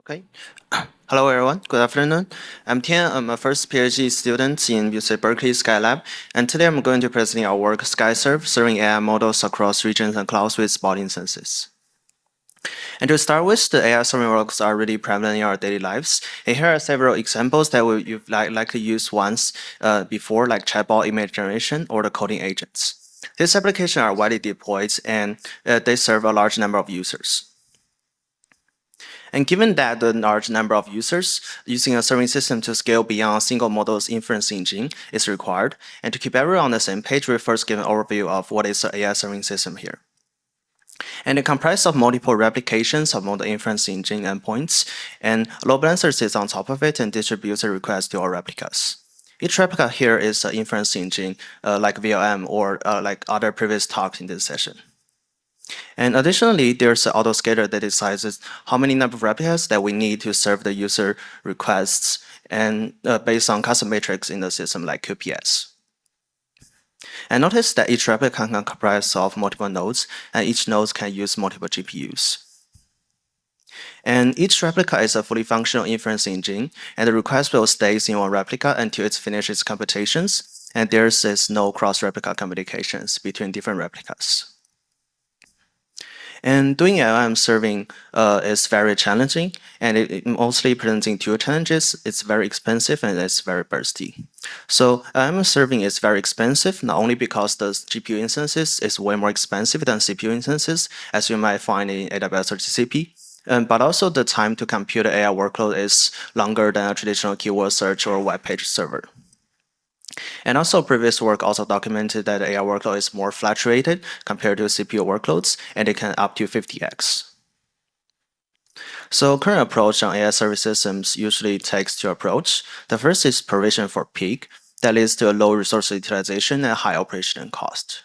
Okay. Hello, everyone. Good afternoon. I'm Tian. I'm a first PhD student in Berkeley Skylab, and today I'm going to present our work SkyServe, serving AI models across regions and clouds with spot instances. And to start with, the AI serving works are really prevalent in our daily lives. And here are several examples that you've likely used once before, like chatbot image generation or the coding agents. These applications are widely deployed, and they serve a large number of users. And given that the large number of users, using a serving system to scale beyond a single model's inference engine is required. And to keep everyone on the same page, we first give an overview of what is the AI serving system here. And it comprises of multiple replications of model inference engine endpoints, and load balancer sits on top of it and distributes the requests to all replicas. Each replica here is an inference engine, like VLM or like other previous talks in this session. And additionally, there's an autoscaler that decides how many number of replicas that we need to serve the user requests, and based on custom matrix in the system like QPS. And notice that each replica can comprise of multiple nodes, and each node can use multiple GPUs. And each replica is a fully functional inference engine, and the request will stay in one replica until it finishes computations, and there is no cross-replica communications between different replicas. And doing LLM serving is very challenging, and it mostly presenting two challenges. It's very expensive and it's very bursty. So LLM serving is very expensive, not only because the GPU instances is way more expensive than CPU instances, as you might find in AWS or GCP, but also the time to compute the AI workload is longer than a traditional keyword search or web page server. And also, previous work also documented that the AI workload is more fluctuated compared to CPU workloads, and it can up to 50x. So current approach on AI service systems usually takes two approach. The first is provision for peak, that leads to a low resource utilization and high operation cost.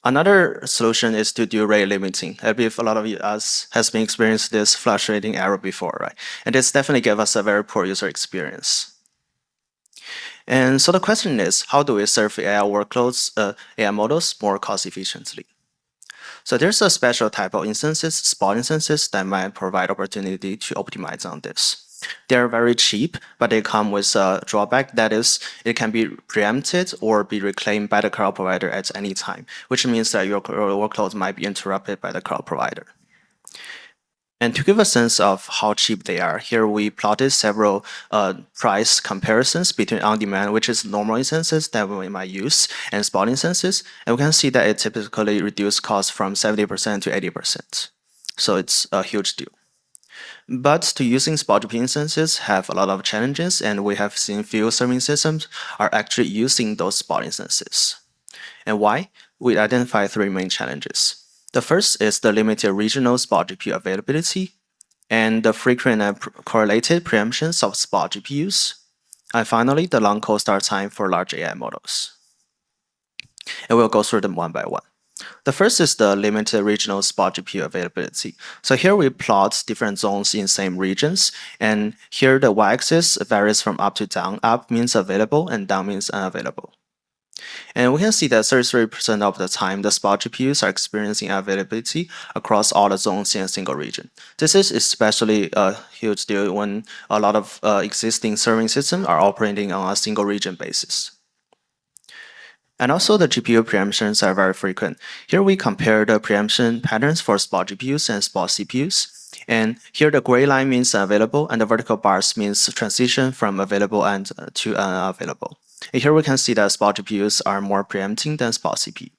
Another solution is to do rate limiting. I believe a lot of us has been experienced this fluctuating error before, right? And this definitely gives us a very poor user experience. And so the question is, how do we serve AI workloads, AI models more cost efficiently? So there's a special type of instances, spot instances, that might provide opportunity to optimize on this. They're very cheap, but they come with a drawback, that is, it can be preempted or be reclaimed by the cloud provider at any time, which means that your workload might be interrupted by the cloud provider. And to give a sense of how cheap they are, here we plotted several price comparisons between on-demand, which is normal instances that we might use, and spot instances. And we can see that it typically reduces cost from 70% to 80%. So it's a huge deal. But to using spot GPU instances have a lot of challenges, and we have seen few serving systems are actually using those spot instances. And why? We identify three main challenges. The first is the limited regional spot GPU availability, and the frequent and correlated preemptions of spot GPUs, and finally, the long cold start time for large AI models. And we'll go through them one by one. The first is the limited regional spot GPU availability. So here we plot different zones in same regions, and here the y-axis varies from up to down. Up means available, and down means unavailable. And we can see that 33% of the time, the spot GPUs are experiencing availability across all the zones in a single region. This is especially a huge deal when a lot of existing serving systems are operating on a single region basis. And also, the GPU preemptions are very frequent. Here we compare the preemption patterns for spot GPUs and spot CPUs. And here the gray line means available, and the vertical bars means transition from available and to unavailable. And here we can see that spot GPUs are more preempting than spot CPU.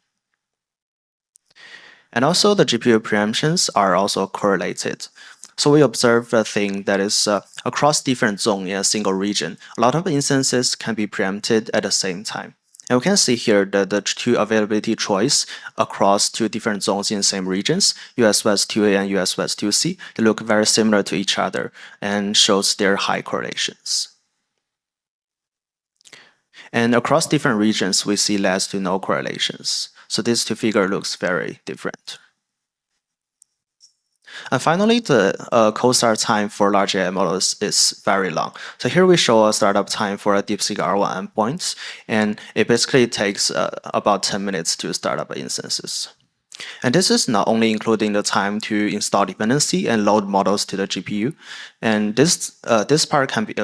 And also, the GPU preemptions are also correlated. So we observe a thing that is across different zones in a single region, a lot of instances can be preempted at the same time. And we can see here that the two availability choice across two different zones in the same regions, US West 2A and US West 2C, they look very similar to each other and shows their high correlations. And across different regions, we see less to no correlations. So this two figure looks very different. And finally, the cold start time for large AI models is very long. So here we show a startup time for a DeepSeek R1 endpoint, and it basically takes about 10 minutes to start up instances. And this is not only including the time to install dependency and load models to the GPU, and this part can be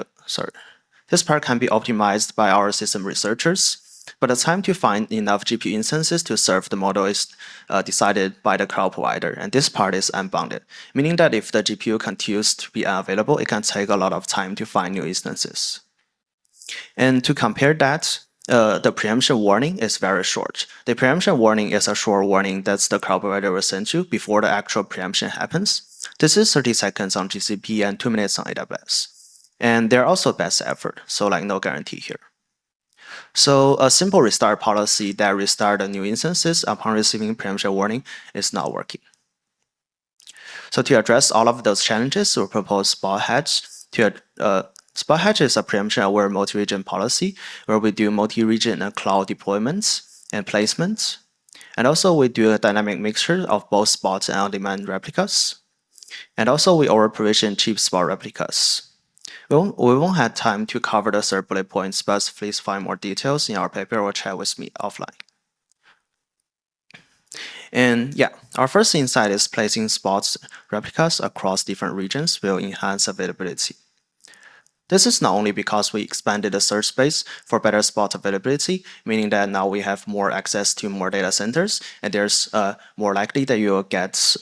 this part can be optimized by our system researchers. But the time to find enough GPU instances to serve the model is decided by the cloud provider, and this part is unbounded, meaning that if the GPU continues to be unavailable, it can take a lot of time to find new instances. And to compare that, the preemption warning is very short. The preemption warning is a short warning that the cloud provider will send you before the actual preemption happens. This is 30 seconds on GCP and 2 minutes on AWS. And they're also best effort, so like no guarantee here. So a simple restart policy that restarts the new instances upon receiving preemption warning is not working. So to address all of those challenges, we propose spot hedge. Spot hedge is a preemption-aware multi-region policy where we do multi-region and cloud deployments and placements. And also we do a dynamic mixture of both spot and on-demand replicas. And also we over-provision cheap spot replicas. We won't have time to cover the third bullet points, but please find more details in our paper or chat with me offline. And yeah, our first insight is placing spot replicas across different regions will enhance availability. This is not only because we expanded the search space for better spot availability, meaning that now we have more access to more data centers, and there's more likely that you will get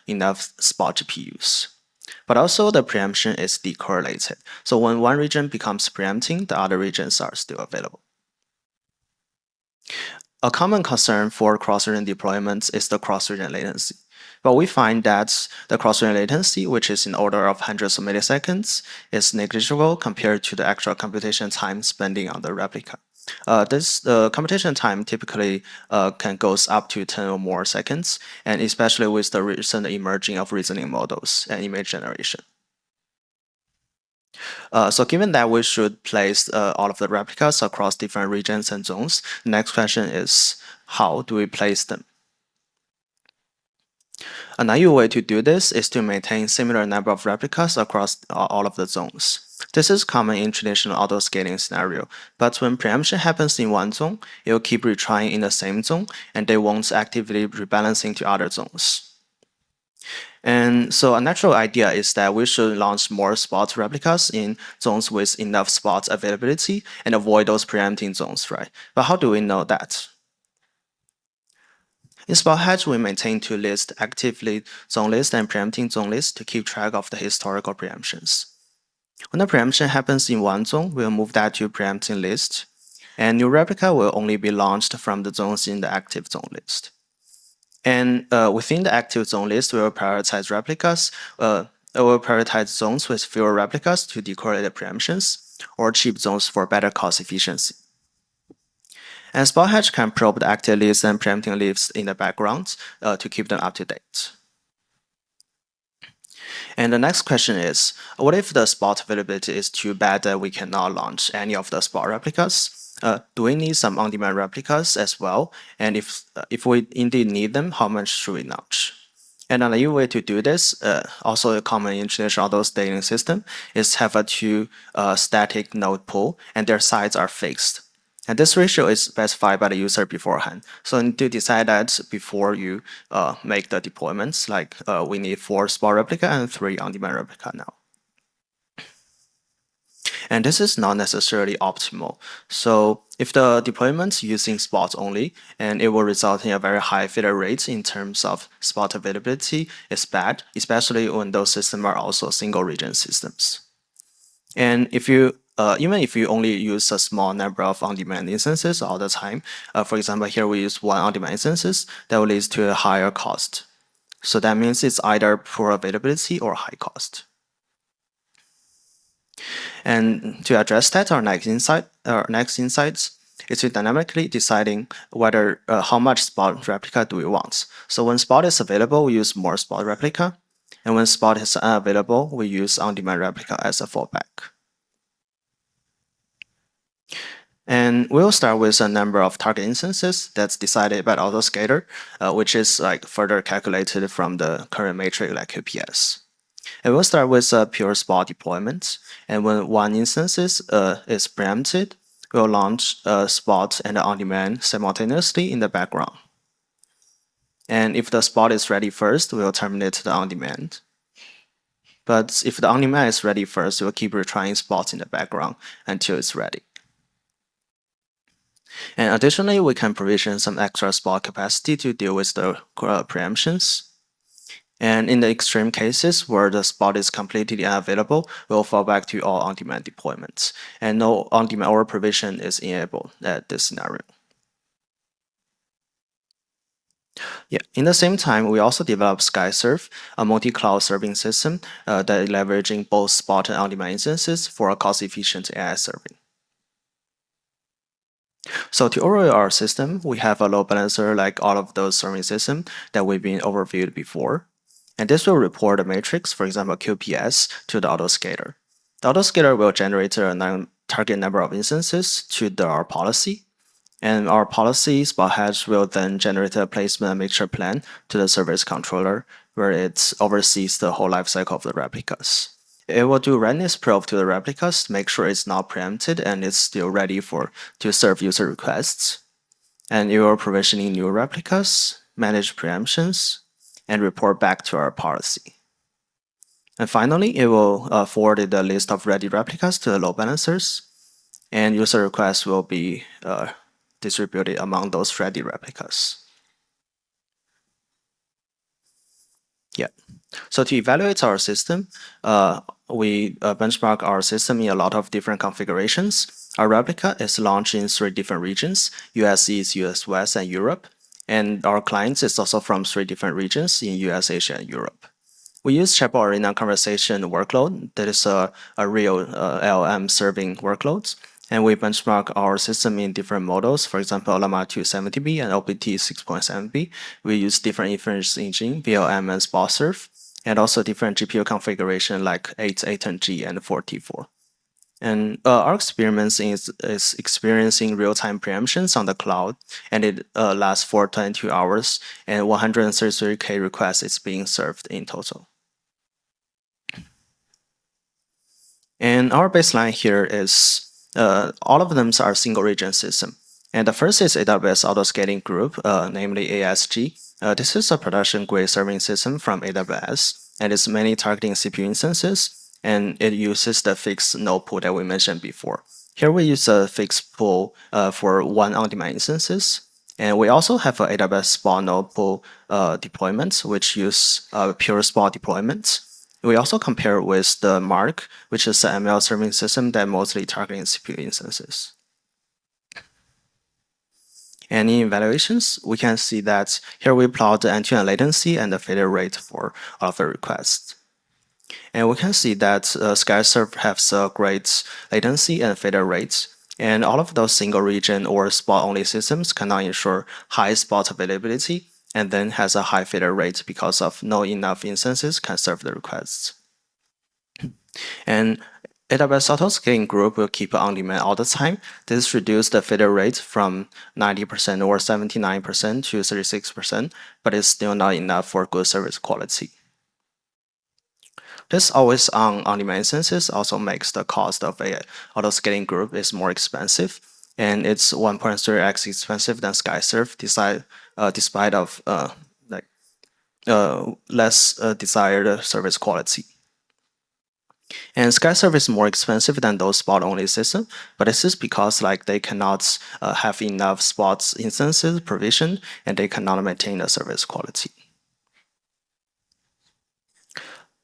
enough spot GPUs. But also the preemption is decorrelated. So when one region becomes preempting, the other regions are still available. A common concern for cross-region deployments is the cross-region latency. But we find that the cross-region latency, which is in order of hundreds of milliseconds, is negligible compared to the actual computation time spending on the replica. The computation time typically can goes up to 10 or more seconds, and especially with the recent emerging of reasoning models and image generation. So given that we should place all of the replicas across different regions and zones, the next question is, how do we place them? Another way to do this is to maintain similar number of replicas across all of the zones. This is common in traditional auto-scaling scenario, but when preemption happens in one zone, it will keep retrying in the same zone, and they won't actively rebalancing to other zones. And so a natural idea is that we should launch more spot replicas in zones with enough spot availability and avoid those preempting zones, right? But how do we know that? In spot hedge, we maintain two lists, actively zone list and preempting zone list, to keep track of the historical preemptions. When the preemption happens in one zone, we'll move that to preempting list, and new replica will only be launched from the zones in the active zone list. And within the active zone list, we will prioritize replicas. We will prioritize zones with fewer replicas to decorrelate the preemptions, or cheap zones for better cost efficiency. And spot hedge can probe the active lists and preempting lists in the background to keep them up to date. And the next question is, what if the spot availability is too bad that we cannot launch any of the spot replicas? Do we need some on-demand replicas as well? And if we indeed need them, how much should we launch? And another way to do this, also common in traditional auto-scaling system, is have a two static node pool, and their sides are fixed. And this ratio is specified by the user beforehand. So you need to decide that before you make the deployments, like we need 4 spot replica and 3 on-demand replica now. And this is not necessarily optimal. So if the deployment using spots only, and it will result in a very high failure rate in terms of spot availability, is bad, especially when those systems are also single region systems. And if you even if you only use a small number of on-demand instances all the time, for example, here we use 1 on-demand instances, that will lead to a higher cost. So that means it's either poor availability or high cost. And to address that, our next insights is to dynamically deciding whether how much spot replica do we want. So when spot is available, we use more spot replica, and when spot is unavailable, we use on-demand replica as a fallback. And we'll start with a number of target instances that's decided by the autoscaler, which is like further calculated from the current matrix like QPS. And we'll start with a pure spot deployment. And when one instance is preempted, we'll launch a spot and on-demand simultaneously in the background. And if the spot is ready first, we'll terminate the on-demand. But if the on-demand is ready first, we'll keep retrying spots in the background until it's ready. And additionally, we can provision some extra spot capacity to deal with the preemptions. And in the extreme cases where the spot is completely unavailable, we'll fall back to all on-demand deployments. And no on-demand or provision is enabled at this scenario. Yeah. In the same time, we also developed SkyServe, a multi-cloud serving system that is leveraging both spot and on-demand instances for a cost-efficient AI serving. So to overview our system, we have a load balancer like all of those serving systems that we've been overviewed before. And this will report a matrix, for example, QPS, to the autoscaler. The autoscaler will generate a target number of instances to our policy. And our policy spot hedge will then generate a placement and mixture plan to the service controller, where it oversees the whole lifecycle of the replicas. It will do readiness probe to the replicas to make sure it's not preempted and it's still ready to serve user requests. And it will provisioning new replicas, manage preemptions, and report back to our policy. And finally, it will forward the list of ready replicas to the load balancers, and user requests will be distributed among those ready replicas. Yeah. So to evaluate our system, we benchmark our system in a lot of different configurations. Our replica is launched in 3 different regions: US East, US West, and Europe. And our clients is also from 3 different regions in US, Asia, and Europe. We use chatbot arena conversation workload that is a real LLM serving workloads. And we benchmark our system in different models, for example, Llama 270B and OPT 6.7B. We use different inference engine, VLM and SkyServe, and also different GPU configuration like 810G and 4T4. And our experiments is experiencing real-time preemptions on the cloud, and it lasts for 22 hours, and 133K requests is being served in total. And our baseline here is all of them are single region system. And the first is AWS Autoscaling Group, namely ASG. This is a production grade serving system from AWS, and it's mainly targeting CPU instances, and it uses the fixed node pool that we mentioned before. Here we use a fixed pool for 1 on-demand instances, and we also have an AWS Spot node pool deployment, which use pure Spot deployments. We also compare with the Mark, which is an ML serving system that mostly targeting CPU instances. And in evaluations, we can see that here we plot the end-to-end latency and the failure rate for all of the requests. And we can see that SkyServe has a great latency and failure rates. And all of those single region or spot-only systems cannot ensure high spot availability and then has a high failure rate because of not enough instances can serve the requests. And AWS Autoscaling Group will keep on-demand all the time. This reduces the failure rate from 90% or 79% to 36%, but it's still not enough for good service quality. This always on-demand instances also makes the cost of a autoscaling group is more expensive, and it's 1.3x expensive than SkyServe, despite of less desired service quality. And SkyServe is more expensive than those spot-only systems, but this is because they cannot have enough spots instances provisioned, and they cannot maintain the service quality.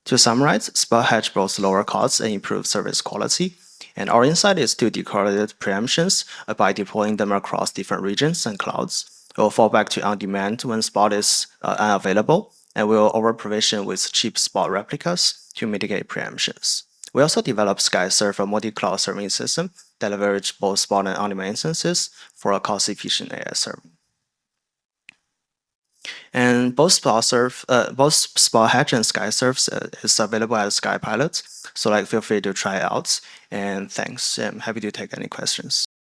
To summarize, Spot Hedge both lower costs and improve service quality. And our insight is to decorrelate preemptions by deploying them across different regions and clouds. We'll fall back to on-demand when Spot is unavailable, and we'll over-provision with cheap Spot replicas to mitigate preemptions. We also developed SkyServe, a multi-cloud serving system that leverages both Spot and on-demand instances for a cost-efficient AI serving. And both Spot Hedge and SkyServe is available as SkyPilot, so feel free to try it out. And thanks. I'm happy to take any questions.